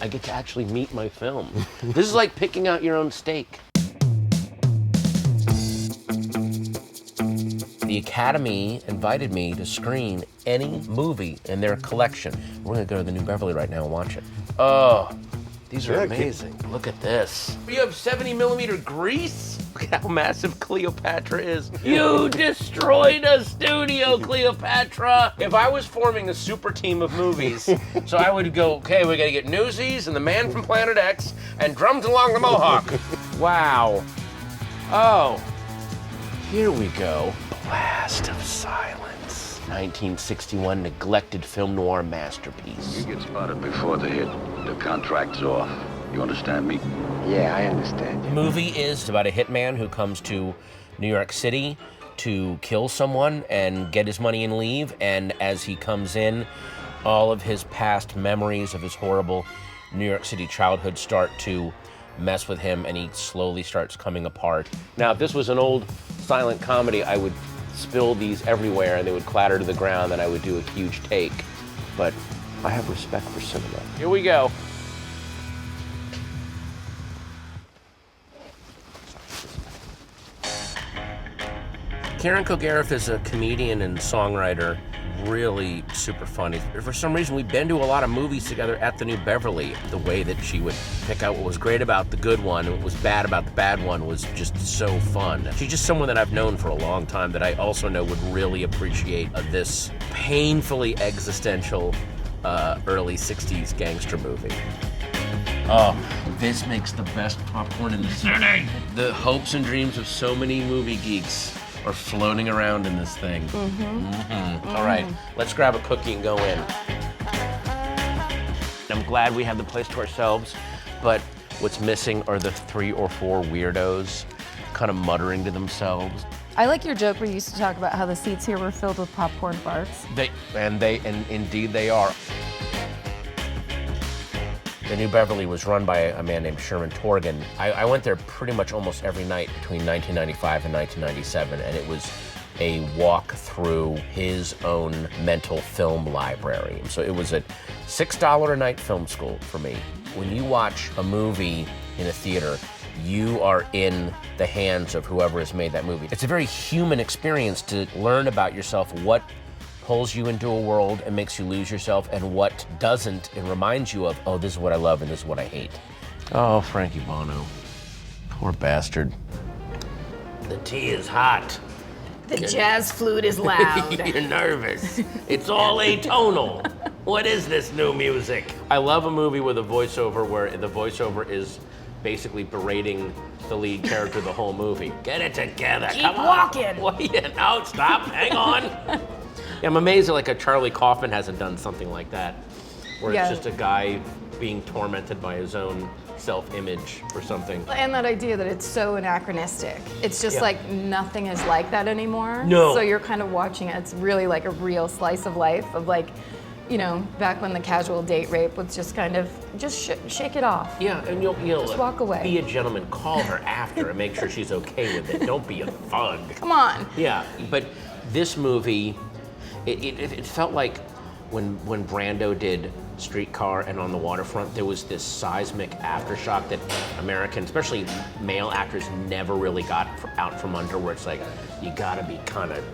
I get to actually meet my film. This is like picking out your own steak. The Academy invited me to screen any movie in their collection. We're gonna go to the New Beverly right now and watch it. Oh, these are amazing. Look at this. You have 70mm grease? Look at how massive Cleopatra is. You destroyed a studio, Cleopatra. If I was forming a super team of movies, so I would go, okay, we gotta get Newsies and the Man from Planet X and Drums Along the Mohawk. Wow. Oh, here we go. Blast of Silence. 1961 neglected film noir masterpiece. You get spotted before the hit. The contract's off. You understand me? Yeah, I understand. The movie is about a hitman who comes to New York City to kill someone and get his money and leave. And as he comes in, all of his past memories of his horrible New York City childhood start to mess with him, and he slowly starts coming apart. Now, if this was an old silent comedy, I would spill these everywhere and they would clatter to the ground and I would do a huge take. But I have respect for cinema. Here we go. Karen Kilgariff is a comedian and songwriter, really super funny. For some reason, we've been to a lot of movies together at the New Beverly. The way that she would pick out what was great about the good one and what was bad about the bad one was just so fun. She's just someone that I've known for a long time that I also know would really appreciate this painfully existential early 60s gangster movie. Oh, this makes the best popcorn in the city. The hopes and dreams of so many movie geeks are floating around in this thing. All right, let's grab a cookie and go in. I'm glad we have the place to ourselves, but what's missing are the 3 or 4 weirdos kind of muttering to themselves. I like your joke where you used to talk about how the seats here were filled with popcorn farts. And indeed they are. The New Beverly was run by a man named Sherman Torgan. I went there pretty much almost every night between 1995 and 1997, and it was a walk through his own mental film library. So it was a $6 a night film school for me. When you watch a movie in a theater, you are in the hands of whoever has made that movie. It's a very human experience to learn about yourself, what pulls you into a world and makes you lose yourself, and what doesn't and reminds you of, oh, this is what I love and this is what I hate. Oh, Frankie Bono. Poor bastard. The tea is hot. The jazz flute is loud. You're nervous. It's all atonal. What is this new music? I love a movie with a voiceover where the voiceover is basically berating the lead character the whole movie. Get it together. Keep walking. Well, yeah, no, stop. Hang on. I'm amazed that like a Charlie Kaufman hasn't done something like that, where it's just a guy being tormented by his own self-image or something. And that idea that it's so anachronistic. It's just like nothing is like that anymore. No. So you're kind of watching it. It's really like a real slice of life of like, you know, back when the casual date rape was just kind of, shake it off. Yeah, and you'll just walk away. Be a gentleman, call her after and make sure she's okay with it. Don't be a thug. Come on. Yeah, but this movie, it felt like when Brando did Streetcar and On the Waterfront, there was this seismic aftershock that Americans, especially male actors, never really got out from under, where it's like, you gotta be kind of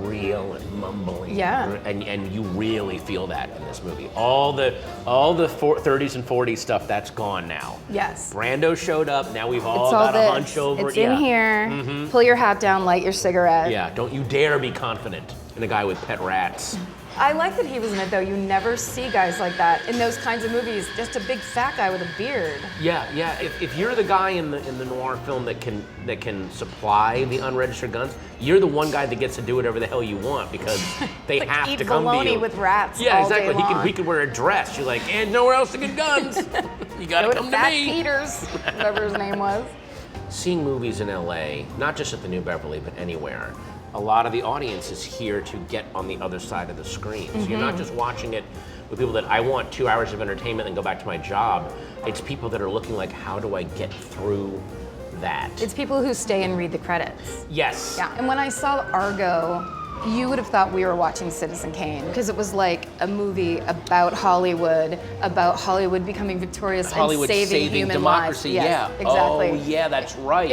real and mumbling. Yeah. And you really feel that in this movie. All the 30s and 40s stuff, that's gone now. Yes. Brando showed up, now we've all It's got all a this. hunch over. It's in here. Pull your hat down, light your cigarette. Yeah, don't you dare be confident in a guy with pet rats. I like that he was in it though. You never see guys like that in those kinds of movies. Just a big fat guy with a beard. Yeah. If you're the guy in the noir film that can supply the unregistered guns, you're the one guy that gets to do whatever the hell you want because they like have eat to come to bologna you. with rats. Yeah, all exactly. Day long. He could wear a dress. You're like, and nowhere else to get guns. You gotta come to Fat me. Peters, whatever his name was. Seeing movies in LA, not just at the New Beverly, but anywhere, a lot of the audience is here to get on the other side of the screen. So you're not just watching it with people that I want 2 hours of entertainment and go back to my job. It's people that are looking like, how do I get through that? It's people who stay and read the credits. Yes. Yeah, and when I saw Argo, You would have thought we were watching Citizen Kane because it was like a movie about Hollywood becoming victorious Hollywood and saving human democracy. lives. Yeah. Yes, exactly. Oh, yeah, that's right.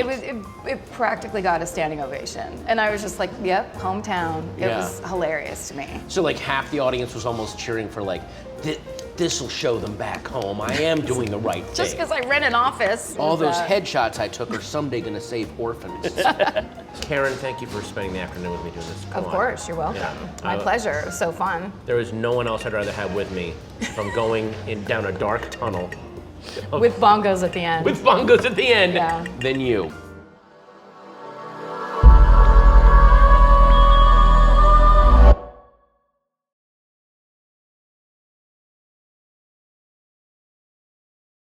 It practically got a standing ovation, and I was just like, "Yep, hometown." It Yeah. was hilarious to me. So like half the audience was almost cheering for like, this will show them back home. I am doing the right thing. Just because I rent an office. All those headshots I took are someday going to save orphans. Karen, thank you for spending the afternoon with me doing this. Come Of on. course, you're welcome. Yeah. My pleasure. It was so fun. There is no one else I'd rather have with me from going down a dark tunnel With bongos at the end. with bongos at the end Yeah. than you.